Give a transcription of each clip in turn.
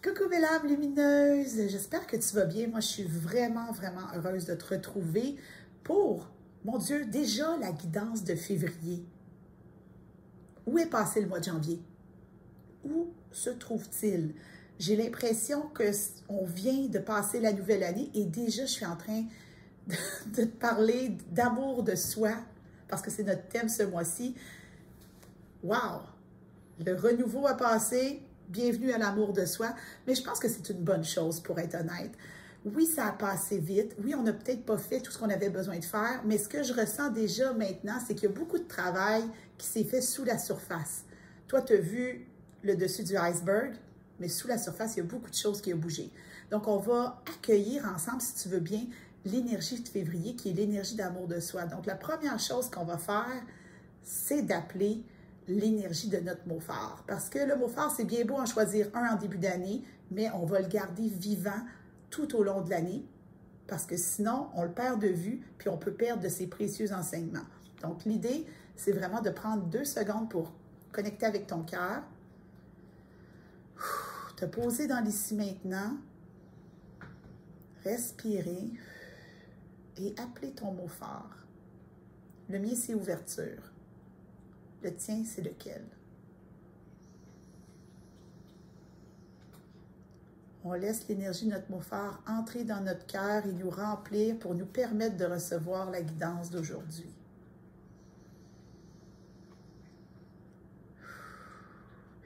Coucou belle âme lumineuse, j'espère que tu vas bien. Moi, je suis vraiment heureuse de te retrouver pour, mon Dieu, déjà la guidance de février. Où est passé le mois de janvier? Où se trouve-t-il? J'ai l'impression qu'on vient de passer la nouvelle année et déjà je suis en train de te parler d'amour de soi parce que c'est notre thème ce mois-ci. Wow! Le renouveau a passé. Bienvenue à l'amour de soi, mais je pense que c'est une bonne chose pour être honnête. Oui, ça a passé vite. Oui, on n'a peut-être pas fait tout ce qu'on avait besoin de faire, mais ce que je ressens déjà maintenant, c'est qu'il y a beaucoup de travail qui s'est fait sous la surface. Toi, tu as vu le dessus du iceberg, mais sous la surface, il y a beaucoup de choses qui ont bougé. Donc, on va accueillir ensemble, si tu veux bien, l'énergie de février, qui est l'énergie d'amour de soi. Donc, la première chose qu'on va faire, c'est d'appeler l'énergie de notre mot phare. Parce que le mot phare, c'est bien beau en choisir un en début d'année, mais on va le garder vivant tout au long de l'année, parce que sinon, on le perd de vue, puis on peut perdre de ses précieux enseignements. Donc, l'idée, c'est vraiment de prendre 2 secondes pour connecter avec ton cœur, te poser dans l'ici maintenant, respirer et appeler ton mot phare. Le mien, c'est ouverture. Le tien, c'est lequel? On laisse l'énergie de notre mot phare entrer dans notre cœur et nous remplir pour nous permettre de recevoir la guidance d'aujourd'hui.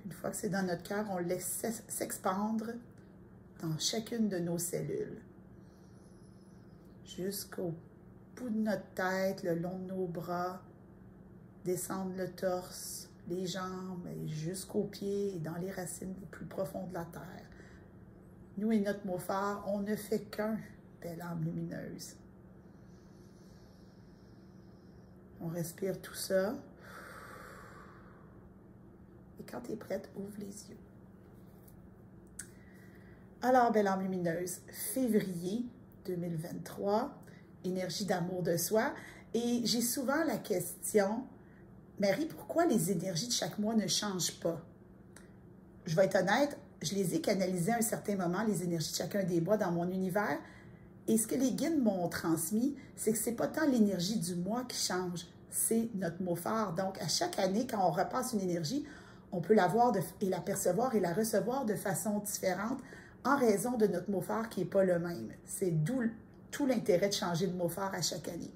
Une fois que c'est dans notre cœur, on le laisse s'expandre dans chacune de nos cellules. Jusqu'au bout de notre tête, le long de nos bras, descendre le torse, les jambes, et jusqu'aux pieds et dans les racines les plus profondes de la terre. Nous et notre mot phare, on ne fait qu'un, belle âme lumineuse. On respire tout ça. Et quand tu es prête, ouvre les yeux. Alors, belle âme lumineuse, février 2023, énergie d'amour de soi. Et j'ai souvent la question, Marie, pourquoi les énergies de chaque mois ne changent pas? Je vais être honnête, je les ai canalisées à un certain moment, les énergies de chacun des mois dans mon univers. Et ce que les guides m'ont transmis, c'est que ce n'est pas tant l'énergie du mois qui change, c'est notre mot phare. Donc, à chaque année, quand on repasse une énergie, on peut la voir et la percevoir et la recevoir de façon différente en raison de notre mot phare qui n'est pas le même. C'est d'où tout l'intérêt de changer de mot phare à chaque année.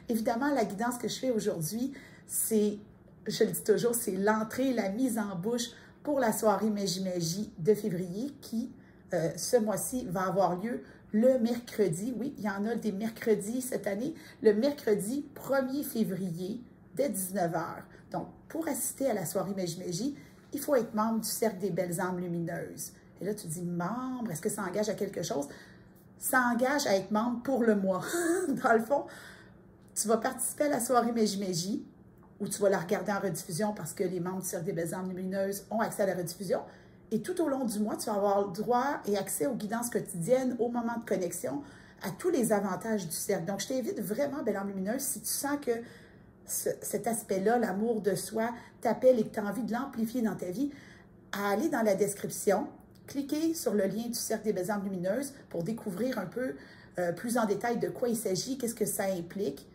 Évidemment, la guidance que je fais aujourd'hui, c'est, je le dis toujours, c'est l'entrée, la mise en bouche pour la soirée Magie de février qui, ce mois-ci, va avoir lieu le mercredi. Oui, il y en a des mercredis cette année. Le mercredi 1er février, dès 19 h. Donc, pour assister à la soirée Magie, il faut être membre du Cercle des Belles Âmes Lumineuses. Et là, tu dis, membre, est-ce que ça engage à quelque chose? Ça engage à être membre pour le mois. Dans le fond, tu vas participer à la soirée Magie, où tu vas la regarder en rediffusion parce que les membres du Cercle des Belles Âmes Lumineuses ont accès à la rediffusion. Et tout au long du mois, tu vas avoir le droit et accès aux guidances quotidiennes, aux moments de connexion, à tous les avantages du cercle. Donc, je t'invite vraiment, belle âme lumineuse, si tu sens que cet aspect-là, l'amour de soi, t'appelle et que tu as envie de l'amplifier dans ta vie, à aller dans la description, cliquez sur le lien du Cercle des Belles Âmes Lumineuses pour découvrir un peu plus en détail de quoi il s'agit, qu'est-ce que ça implique.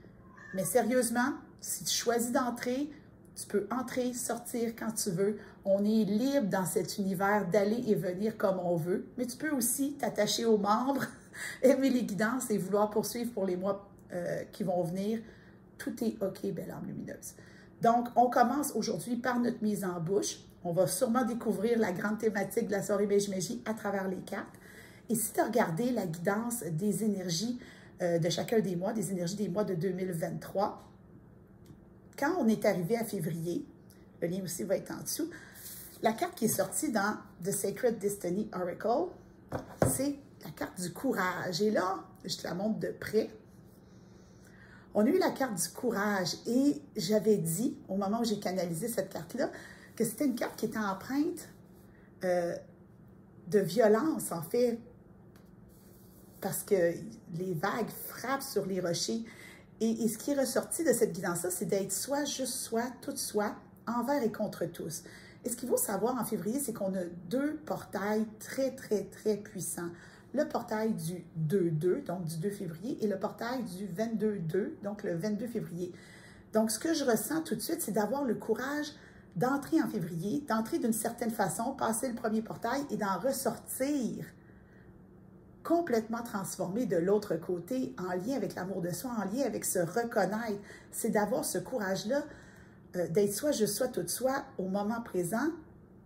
Mais sérieusement, si tu choisis d'entrer, tu peux entrer, sortir quand tu veux. On est libre dans cet univers d'aller et venir comme on veut. Mais tu peux aussi t'attacher aux membres, aimer les guidances et vouloir poursuivre pour les mois qui vont venir. Tout est OK, belle âme lumineuse. Donc, on commence aujourd'hui par notre mise en bouche. On va sûrement découvrir la grande thématique de la soirée Magie à travers les cartes. Et si tu as regardé la guidance des énergies de chacun des mois, des énergies des mois de 2023, quand on est arrivé à février, le lien aussi va être en dessous, la carte qui est sortie dans The Sacred Destiny Oracle, c'est la carte du courage. Et là, je te la montre de près. On a eu la carte du courage et j'avais dit, au moment où j'ai canalisé cette carte-là, que c'était une carte qui était empreinte de violence, en fait, parce que les vagues frappent sur les rochers. Et ce qui est ressorti de cette guidance-là, c'est d'être soi, juste soi, toute soi, envers et contre tous. Et ce qu'il faut savoir en février, c'est qu'on a deux portails très, très, très puissants. Le portail du 2-2, donc du 2 février, et le portail du 22-2, donc le 22 février. Donc, ce que je ressens tout de suite, c'est d'avoir le courage d'entrer en février, d'entrer d'une certaine façon, passer le premier portail et d'en ressortir complètement transformé de l'autre côté, en lien avec l'amour de soi, en lien avec se reconnaître. C'est d'avoir ce courage-là, d'être soi, je sois toute soi au moment présent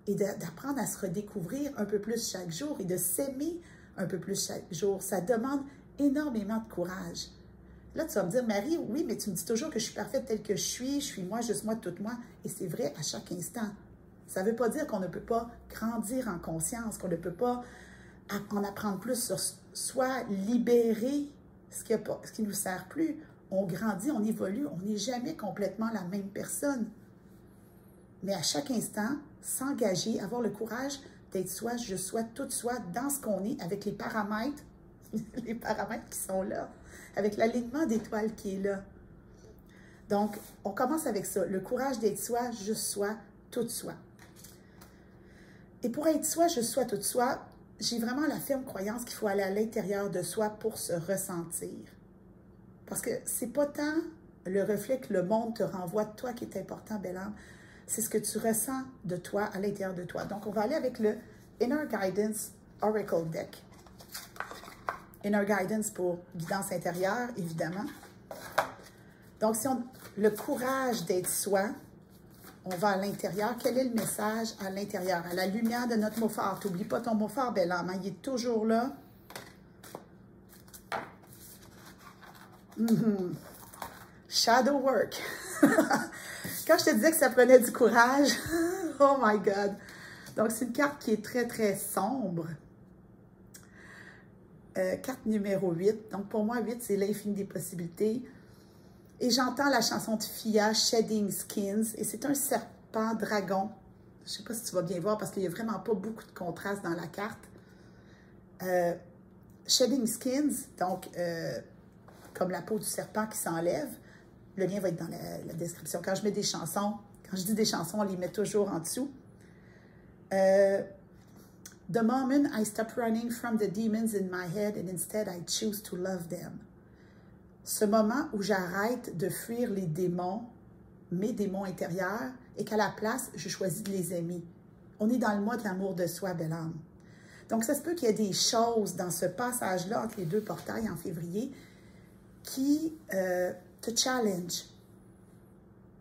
et d'apprendre à se redécouvrir un peu plus chaque jour et de s'aimer un peu plus chaque jour. Ça demande énormément de courage. Là, tu vas me dire, Marie, oui, mais tu me dis toujours que je suis parfaite telle que je suis moi, juste moi, toute moi. Et c'est vrai à chaque instant. Ça ne veut pas dire qu'on ne peut pas grandir en conscience, qu'on ne peut pas en apprendre plus sur soi, libérer ce qui ne nous sert plus. On grandit, on évolue, on n'est jamais complètement la même personne. Mais à chaque instant, s'engager, avoir le courage d'être soi, je sois toute soi dans ce qu'on est, avec les paramètres qui sont là, avec l'alignement d'étoiles qui est là. Donc, on commence avec ça, le courage d'être soi, je sois toute soi. Et pour être soi, je sois toute soi, j'ai vraiment la ferme croyance qu'il faut aller à l'intérieur de soi pour se ressentir. Parce que c'est pas tant le reflet que le monde te renvoie de toi qui est important, belle âme. C'est ce que tu ressens de toi, à l'intérieur de toi. Donc, on va aller avec le Inner Guidance Oracle Deck. Inner Guidance pour guidance intérieure, évidemment. Donc, si on le courage d'être soi, on va à l'intérieur. Quel est le message à l'intérieur? À la lumière de notre mot fort. N'oublie pas ton mot fort, belle âme. Il est toujours là. Shadow work. Quand je te disais que ça prenait du courage, oh my God. Donc, c'est une carte qui est très, très sombre. Carte numéro 8. Donc, pour moi, 8, c'est l'infini des possibilités. Et j'entends la chanson de Fia, Shedding Skins. Et c'est un serpent dragon. Je ne sais pas si tu vas bien voir parce qu'il n'y a vraiment pas beaucoup de contraste dans la carte. Shedding Skins, donc comme la peau du serpent qui s'enlève. Le lien va être dans la description. Quand je mets des chansons, quand je dis des chansons, on les met toujours en dessous. The moment I stop running from the demons in my head and instead I choose to love them. Ce moment où j'arrête de fuir les démons, mes démons intérieurs, et qu'à la place, je choisis de les aimer. On est dans le mois de l'amour de soi, belle âme. Donc, ça se peut qu'il y ait des choses dans ce passage-là entre les deux portails en février qui te challenge.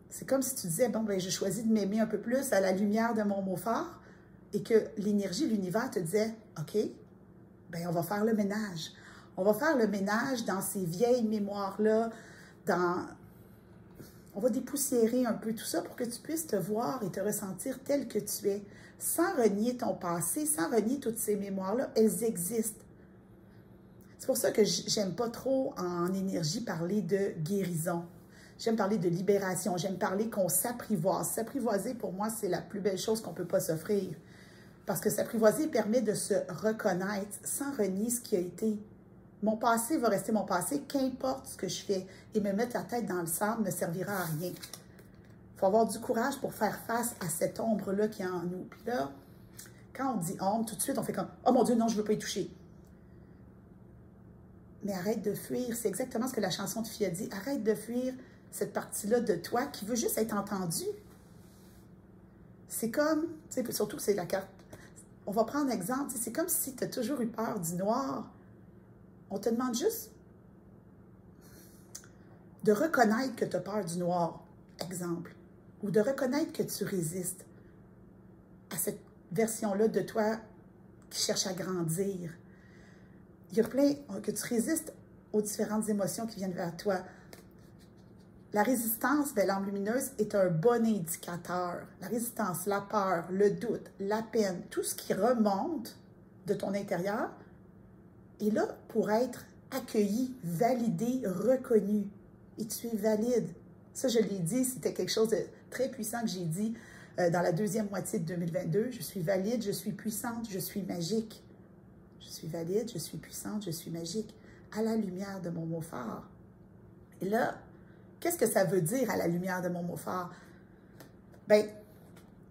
C'est comme si tu disais, bon, ben, je choisis de m'aimer un peu plus à la lumière de mon mot fort et que l'énergie, l'univers te disait, OK, ben, on va faire le ménage. On va faire le ménage dans ces vieilles mémoires-là, on va dépoussiérer un peu tout ça pour que tu puisses te voir et te ressentir tel que tu es, sans renier ton passé, sans renier toutes ces mémoires-là, elles existent. C'est pour ça que j'aime pas trop en énergie parler de guérison. J'aime parler de libération, j'aime parler qu'on s'apprivoise. S'apprivoiser, pour moi, c'est la plus belle chose qu'on ne peut pas s'offrir. Parce que s'apprivoiser permet de se reconnaître sans renier ce qui a été. Mon passé va rester mon passé, qu'importe ce que je fais. Et me mettre la tête dans le sable ne servira à rien. Il faut avoir du courage pour faire face à cette ombre-là qui est en nous. Puis là, quand on dit ombre, tout de suite, on fait comme « Oh mon Dieu, non, je ne veux pas y toucher ». Mais arrête de fuir. C'est exactement ce que la chanson de Fia dit. Arrête de fuir cette partie-là de toi qui veut juste être entendue. C'est comme, tu sais, surtout que c'est la carte. On va prendre un exemple. C'est comme si tu as toujours eu peur du noir. On te demande juste de reconnaître que tu as peur du noir, exemple. Ou de reconnaître que tu résistes à cette version-là de toi qui cherche à grandir. Il y a plein, que tu résistes aux différentes émotions qui viennent vers toi. La résistance, belle âme lumineuse, est un bon indicateur. La résistance, la peur, le doute, la peine, tout ce qui remonte de ton intérieur est là pour être accueilli, validé, reconnu. Et tu es valide. Ça, je l'ai dit, c'était quelque chose de très puissant que j'ai dit dans la deuxième moitié de 2022. Je suis valide, je suis puissante, je suis magique. Je suis valide, je suis puissante, je suis magique. À la lumière de mon mot fort. Et là, qu'est-ce que ça veut dire à la lumière de mon mot fort? Bien,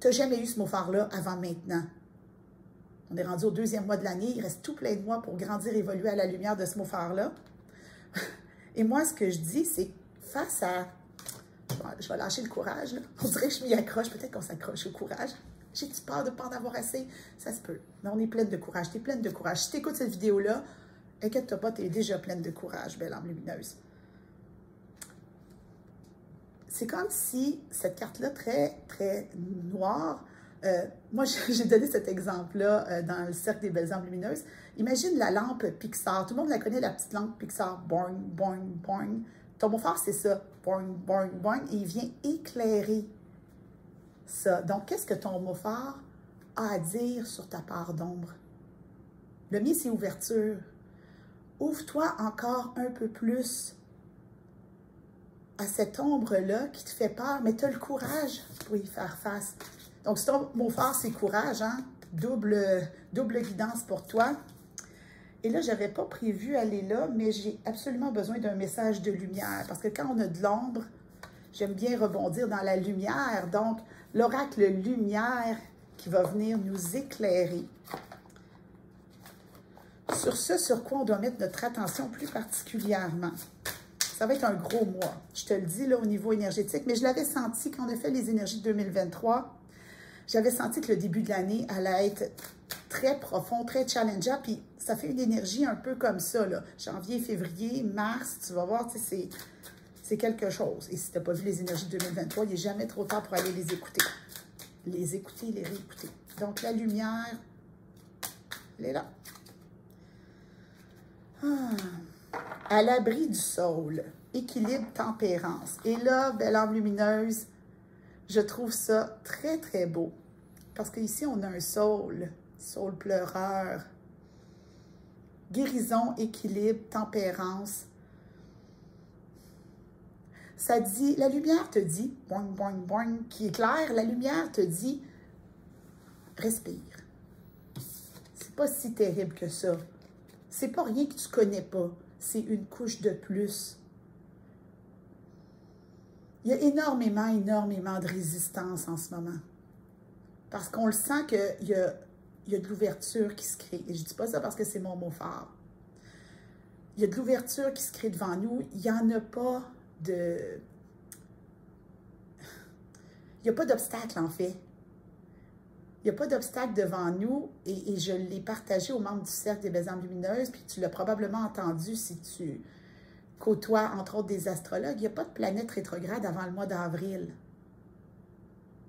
tu n'as jamais eu ce mot phare-là avant maintenant. On est rendu au 2e mois de l'année. Il reste tout plein de mois pour grandir, évoluer à la lumière de ce mot phare-là. Et moi, ce que je dis, c'est face à... Je vais lâcher le courage, là. On dirait que je m'y accroche. Peut-être qu'on s'accroche au courage. J'ai-tu peur de ne pas en avoir assez? Ça se peut. Mais on est pleine de courage. Tu es pleine de courage. Si tu écoutes cette vidéo-là, inquiète-toi pas, tu es déjà pleine de courage, belle âme lumineuse. C'est comme si cette carte-là, très, très noire, moi, j'ai donné cet exemple-là dans le cercle des belles âmes lumineuses. Imagine la lampe Pixar. Tout le monde la connaît, la petite lampe Pixar. Boing, boing, boing. Ton mot phare, c'est ça. Boing, boing, boing. Et il vient éclairer ça. Donc, qu'est-ce que ton mot phare a à dire sur ta part d'ombre? Le mien, c'est ouverture. Ouvre-toi encore un peu plus à cette ombre-là qui te fait peur, mais tu as le courage pour y faire face. Donc, si ton mot phare, c'est courage, hein? Double guidance pour toi. Et là, je n'avais pas prévu aller là, mais j'ai absolument besoin d'un message de lumière. Parce que quand on a de l'ombre, j'aime bien rebondir dans la lumière. Donc, l'oracle lumière qui va venir nous éclairer sur ce sur quoi on doit mettre notre attention plus particulièrement. Ça va être un gros mois. Je te le dis là au niveau énergétique, mais je l'avais senti quand on a fait les énergies de 2023. J'avais senti que le début de l'année allait être très profond, très challengeant, puis ça fait une énergie un peu comme ça, là. Janvier, février, mars, tu vas voir, tu sais, c'est quelque chose. Et si tu n'as pas vu les énergies de 2023, il n'est jamais trop tard pour aller les écouter. Les écouter, les réécouter. Donc, la lumière, elle est là. À l'abri du sol, équilibre, tempérance. Et là, belle âme lumineuse, je trouve ça très, très beau. Parce qu'ici, on a un saule pleureur. Guérison, équilibre, tempérance. Ça dit, la lumière te dit, boing, boing, boing, qui est clair, la lumière te dit, respire. C'est pas si terrible que ça. C'est pas rien que tu connais pas. C'est une couche de plus. Il y a énormément de résistance en ce moment. Parce qu'on le sent qu'il y a de l'ouverture qui se crée. Et je ne dis pas ça parce que c'est mon mot phare. Il y a de l'ouverture qui se crée devant nous. Il n'y en a pas de... Il n'y a pas d'obstacle, en fait. Il n'y a pas d'obstacle devant nous. Et je l'ai partagé aux membres du Cercle des Belles âmes lumineuses. Puis tu l'as probablement entendu si tu côtoies, entre autres, des astrologues. Il n'y a pas de planète rétrograde avant le mois d'avril.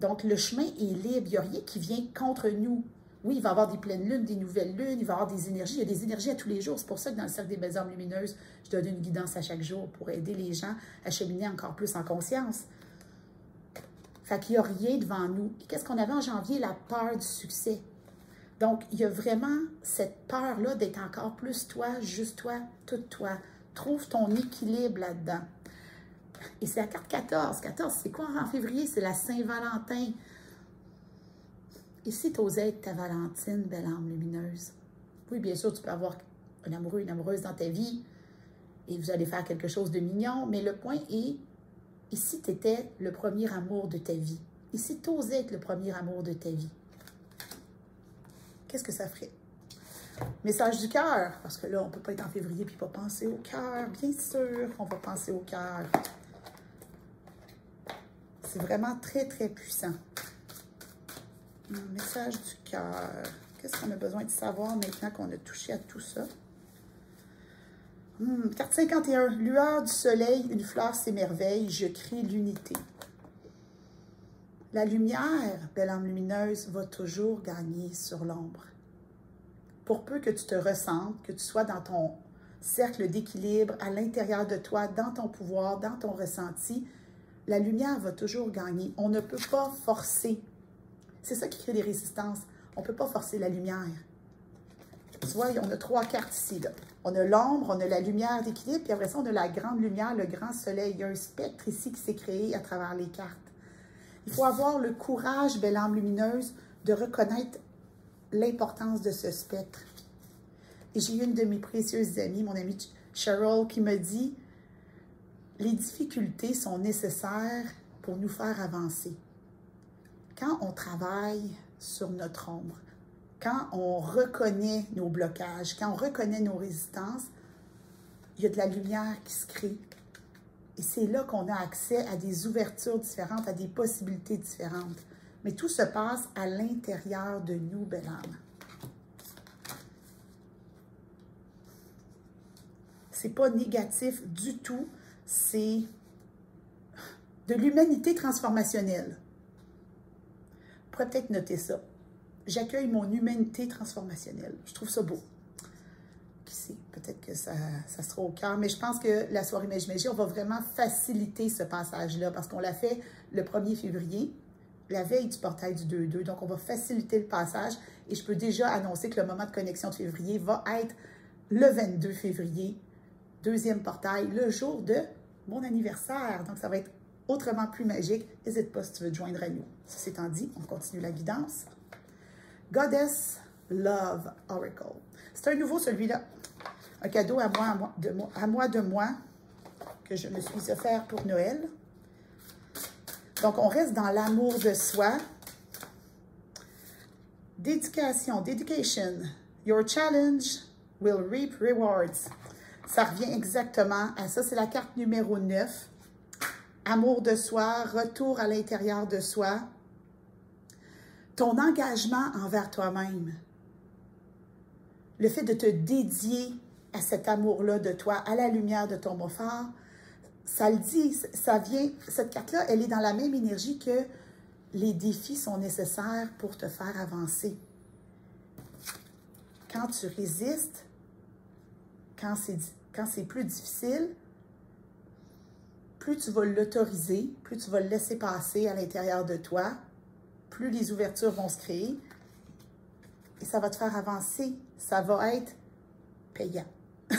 Donc, le chemin est libre. Il n'y a rien qui vient contre nous. Oui, il va y avoir des pleines lunes, des nouvelles lunes, il va y avoir des énergies. Il y a des énergies à tous les jours. C'est pour ça que dans le Cercle des Belles âmes lumineuses, je donne une guidance à chaque jour pour aider les gens à cheminer encore plus en conscience. Fait qu'il n'y a rien devant nous. Et qu'est-ce qu'on avait en janvier? La peur du succès. Donc, il y a vraiment cette peur-là d'être encore plus toi, juste toi, tout toi. Trouve ton équilibre là-dedans. Et c'est la carte 14. 14, c'est quoi en février? C'est la Saint-Valentin. Et si tu osais être ta Valentine, belle âme lumineuse? Oui, bien sûr, tu peux avoir un amoureux, une amoureuse dans ta vie et vous allez faire quelque chose de mignon, mais le point est, et si tu étais le premier amour de ta vie? Et si tu osais être le premier amour de ta vie? Qu'est-ce que ça ferait? Message du cœur, parce que là, on ne peut pas être en février puis pas penser au cœur. Bien sûr, on va penser au cœur. C'est vraiment très, très puissant. Message du cœur. Qu'est-ce qu'on a besoin de savoir maintenant qu'on a touché à tout ça? Carte 51. Lueur du soleil, une fleur s'émerveille, je crée l'unité. La lumière, belle âme lumineuse, va toujours gagner sur l'ombre. Pour peu que tu te ressentes, que tu sois dans ton cercle d'équilibre, à l'intérieur de toi, dans ton pouvoir, dans ton ressenti, la lumière va toujours gagner. On ne peut pas forcer. C'est ça qui crée des résistances. On ne peut pas forcer la lumière. Tu vois, on a 3 cartes ici. Là. On a l'ombre, on a la lumière d'équilibre, puis après ça, on a la grande lumière, le grand soleil. Il y a un spectre ici qui s'est créé à travers les cartes. Il faut avoir le courage, belle âme lumineuse, de reconnaître l'importance de ce spectre. Et j'ai une de mes précieuses amies, mon amie Cheryl, qui me dit « Les difficultés sont nécessaires pour nous faire avancer. » quand on travaille sur notre ombre, quand on reconnaît nos blocages, quand on reconnaît nos résistances, il y a de la lumière qui se crée. Et c'est là qu'on a accès à des ouvertures différentes, à des possibilités différentes. Mais tout se passe à l'intérieur de nous, belle âme. C'est pas négatif du tout, c'est de l'humanité transformationnelle. On pourrait peut-être noter ça. J'accueille mon humanité transformationnelle. Je trouve ça beau. Qui sait, peut-être que ça sera au cœur. Mais je pense que la soirée Magie, on va vraiment faciliter ce passage-là parce qu'on l'a fait le 1er février, la veille du portail du 2-2. Donc, on va faciliter le passage. Et je peux déjà annoncer que le moment de connexion de février va être le 22 février, deuxième portail, le jour de mon anniversaire. Donc, ça va être autrement plus magique. N'hésite pas si tu veux te joindre à nous. Ceci étant dit, on continue la guidance. Goddess Love Oracle. C'est un nouveau, celui-là. Un cadeau à moi, de moi, que je me suis offert pour Noël. Donc, on reste dans l'amour de soi. Dédication, dedication. Your challenge will reap rewards. Ça revient exactement à ça. C'est la carte numéro 9. Amour de soi, retour à l'intérieur de soi. Ton engagement envers toi-même. Le fait de te dédier à cet amour-là de toi, à la lumière de ton mot phare, ça le dit, ça vient, cette carte-là, elle est dans la même énergie que les défis sont nécessaires pour te faire avancer. Quand tu résistes, quand c'est plus difficile, plus tu vas l'autoriser, plus tu vas le laisser passer à l'intérieur de toi, plus les ouvertures vont se créer et ça va te faire avancer. Ça va être payant. Il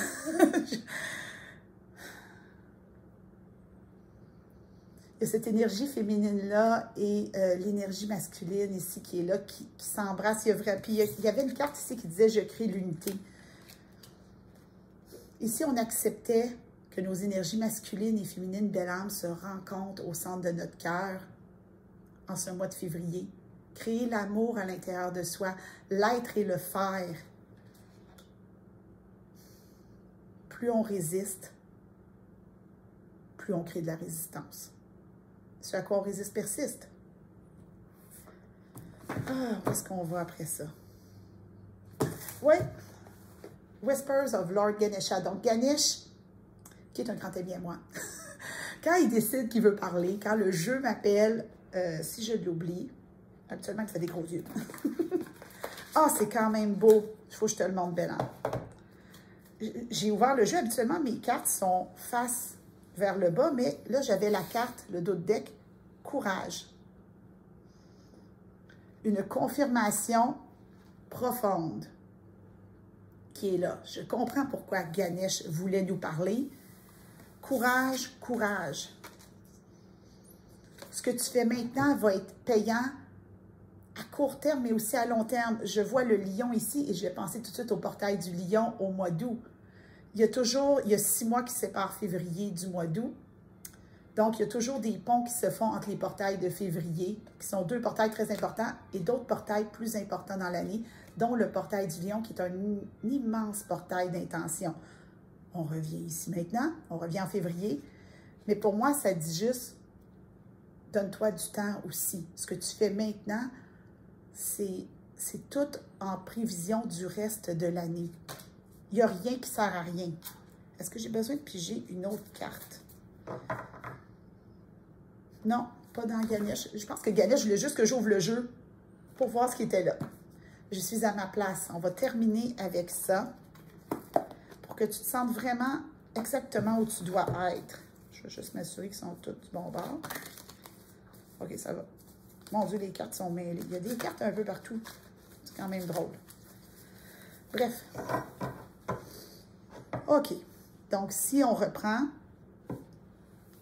y a cette énergie féminine-là et l'énergie masculine ici qui est là, qui s'embrasse. Puis il y avait une carte ici qui disait « Je crée l'unité ». Ici, on acceptait que nos énergies masculines et féminines, belle âme, se rencontrent au centre de notre cœur en ce mois de février. Créer l'amour à l'intérieur de soi, l'être et le faire. Plus on résiste, plus on crée de la résistance. Ce à quoi on résiste persiste. Ah, où est-ce qu'on va après ça? Oui. Whispers of Lord Ganesha. Donc, Ganesh, qui est un grand ami à moi, quand il décide qu'il veut parler, quand le jeu m'appelle, si je l'oublie, habituellement, il fait des gros yeux. Ah, c'est quand même beau. Il faut que je te le montre, belle âme. J'ai ouvert le jeu. Habituellement, mes cartes sont face vers le bas, mais là, j'avais la carte, le dos de deck, courage. Une confirmation profonde qui est là. Je comprends pourquoi Ganesh voulait nous parler. Courage, courage. Ce que tu fais maintenant va être payant à court terme, mais aussi à long terme. Je vois le lion ici et je vais penser tout de suite au portail du lion au mois d'août. Il y a 6 mois qui séparent février du mois d'août. Donc, il y a toujours des ponts qui se font entre les portails de février, qui sont 2 portails très importants, et d'autres portails plus importants dans l'année, dont le portail du lion, qui est un immense portail d'intention. On revient ici maintenant, on revient en février, mais pour moi, ça dit juste, donne-toi du temps aussi. Ce que tu fais maintenant, c'est tout en prévision du reste de l'année. Il n'y a rien qui sert à rien. Est-ce que j'ai besoin de piger une autre carte? Non, pas dans Ganesh. Je pense que Ganesh voulait juste que j'ouvre le jeu pour voir ce qui était là. Je suis à ma place. On va terminer avec ça pour que tu te sentes vraiment exactement où tu dois être. Je vais juste m'assurer qu'ils sont tous du bon bord. OK, ça va. Mon Dieu, les cartes sont mêlées. Il y a des cartes un peu partout. C'est quand même drôle. Bref. OK. Donc, si on reprend,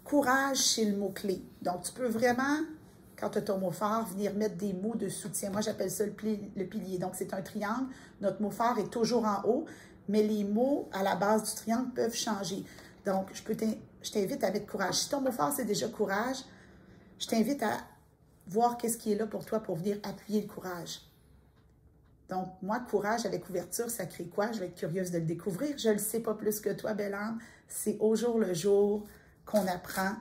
courage, c'est le mot-clé. Donc, tu peux vraiment, quand tu as ton mot fort, venir mettre des mots de soutien. Moi, j'appelle ça le pilier. Donc, c'est un triangle. Notre mot fort est toujours en haut, mais les mots à la base du triangle peuvent changer. Donc, je t'invite à mettre courage. Si ton mot fort, c'est déjà courage, je t'invite à voir qu'est-ce qui est là pour toi pour venir appuyer le courage. Donc, moi, courage avec ouverture, ça crée quoi? Je vais être curieuse de le découvrir. Je ne le sais pas plus que toi, belle âme. C'est au jour le jour qu'on apprend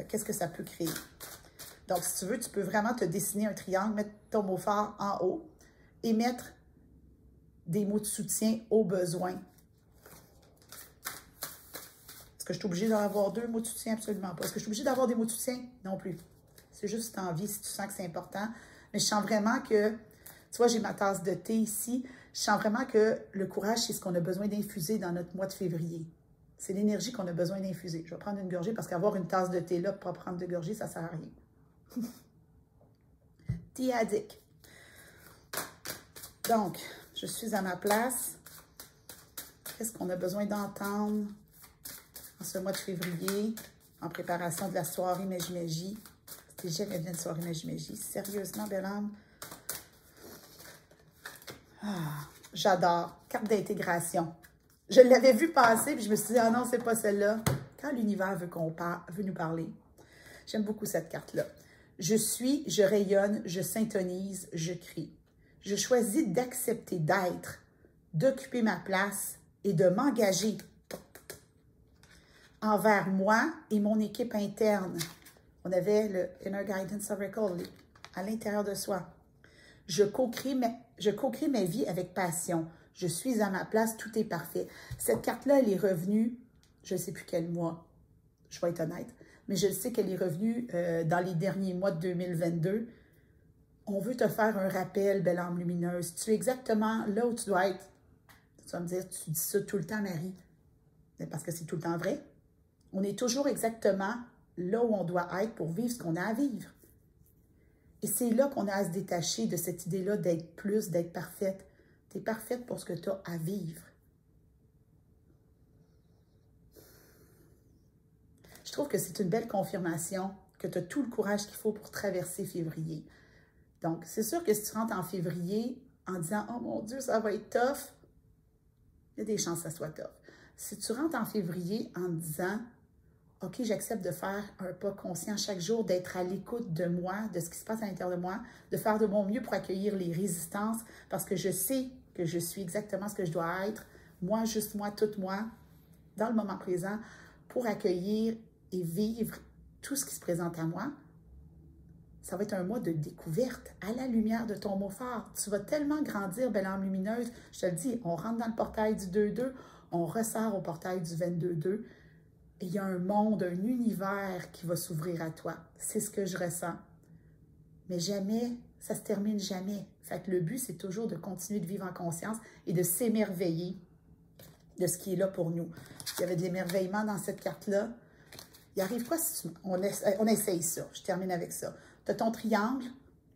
qu'est-ce que ça peut créer. Donc, si tu veux, tu peux vraiment te dessiner un triangle, mettre ton mot fort en haut et mettre des mots de soutien au besoin. Est-ce que je suis obligée d'en avoir 2 mots de soutien? Absolument pas. Est-ce que je suis obligée d'avoir des mots de soutien? Non plus. C'est juste si tu as envie, si tu sens que c'est important. Mais je sens vraiment que, tu vois, j'ai ma tasse de thé ici. Je sens vraiment que le courage, c'est ce qu'on a besoin d'infuser dans notre mois de février. C'est l'énergie qu'on a besoin d'infuser. Je vais prendre une gorgée parce qu'avoir une tasse de thé là pour pas prendre 2 gorgées, ça ne sert à rien. Tea addict. Donc, je suis à ma place. Qu'est-ce qu'on a besoin d'entendre en ce mois de février, en préparation de la soirée Magie-Magie? C'était jamais bien une soirée Magie-Magie. Sérieusement, belle âme. Ah, j'adore. Carte d'intégration. Je l'avais vue passer, puis je me suis dit, ah non, c'est pas celle-là. Quand l'univers veut nous parler. J'aime beaucoup cette carte-là. Je suis, je rayonne, je syntonise, je crie. Je choisis d'accepter d'être, d'occuper ma place et de m'engager envers moi et mon équipe interne. On avait le Inner Guidance Circle à l'intérieur de soi. Je co-crée ma vie avec passion. Je suis à ma place, tout est parfait. Cette carte-là, elle est revenue, je ne sais plus quel mois, je vais être honnête, mais je sais qu'elle est revenue dans les derniers mois de 2022. On veut te faire un rappel, belle âme lumineuse. Tu es exactement là où tu dois être. Tu vas me dire, tu dis ça tout le temps, Marie. Mais parce que c'est tout le temps vrai. On est toujours exactement là où on doit être pour vivre ce qu'on a à vivre. Et c'est là qu'on a à se détacher de cette idée-là d'être plus, d'être parfaite. Tu es parfaite pour ce que tu as à vivre. Je trouve que c'est une belle confirmation que tu as tout le courage qu'il faut pour traverser février. Donc, c'est sûr que si tu rentres en février en disant « Oh mon Dieu, ça va être tough », il y a des chances que ça soit tough. Si tu rentres en février en disant « OK, j'accepte de faire un pas conscient chaque jour, d'être à l'écoute de moi, de ce qui se passe à l'intérieur de moi, de faire de mon mieux pour accueillir les résistances, parce que je sais que je suis exactement ce que je dois être, moi, juste moi, toute moi, dans le moment présent, pour accueillir et vivre tout ce qui se présente à moi. » Ça va être un mois de découverte à la lumière de ton mot fort. Tu vas tellement grandir, belle âme lumineuse. Je te le dis, on rentre dans le portail du 2-2, on ressort au portail du 22-2. Et il y a un monde, un univers qui va s'ouvrir à toi. C'est ce que je ressens. Mais jamais, ça se termine jamais. Fait que le but, c'est toujours de continuer de vivre en conscience et de s'émerveiller de ce qui est là pour nous. Il y avait de l'émerveillement dans cette carte-là. Il arrive quoi si on essaye ça? Je termine avec ça. Tu as ton triangle,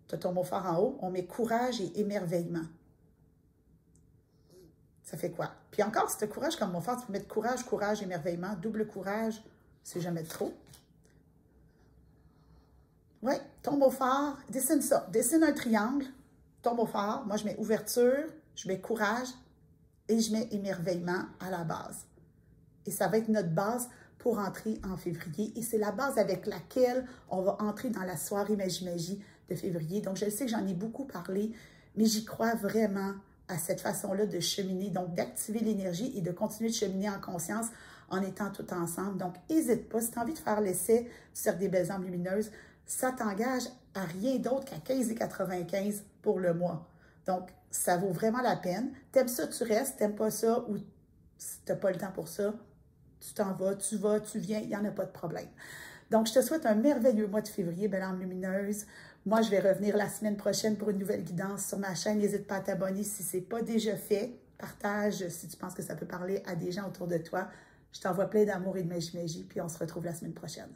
tu as ton mot fort en haut, on met courage et émerveillement. Ça fait quoi? Puis encore, si tu as courage comme mot fort, tu peux mettre courage, courage, émerveillement, double courage, c'est jamais trop. Oui, ton mot fort, dessine ça. Dessine un triangle, ton mot fort, moi je mets ouverture, je mets courage et je mets émerveillement à la base. Et ça va être notre base pour entrer en février. Et c'est la base avec laquelle on va entrer dans la soirée Magie-Magie de février. Donc, je sais que j'en ai beaucoup parlé, mais j'y crois vraiment à cette façon-là de cheminer, donc d'activer l'énergie et de continuer de cheminer en conscience en étant tout ensemble. Donc, n'hésite pas. Si tu as envie de faire l'essai du Cercle des belles âmes lumineuses, ça t'engage à rien d'autre qu'à 15,95 $ pour le mois. Donc, ça vaut vraiment la peine. T'aimes ça, tu restes. T'aimes pas ça ou si tu n'as pas le temps pour ça, tu t'en vas, tu viens, il n'y en a pas de problème. Donc, je te souhaite un merveilleux mois de février, belle âme lumineuse. Moi, je vais revenir la semaine prochaine pour une nouvelle guidance sur ma chaîne. N'hésite pas à t'abonner si ce n'est pas déjà fait. Partage si tu penses que ça peut parler à des gens autour de toi. Je t'envoie plein d'amour et de magie, puis on se retrouve la semaine prochaine.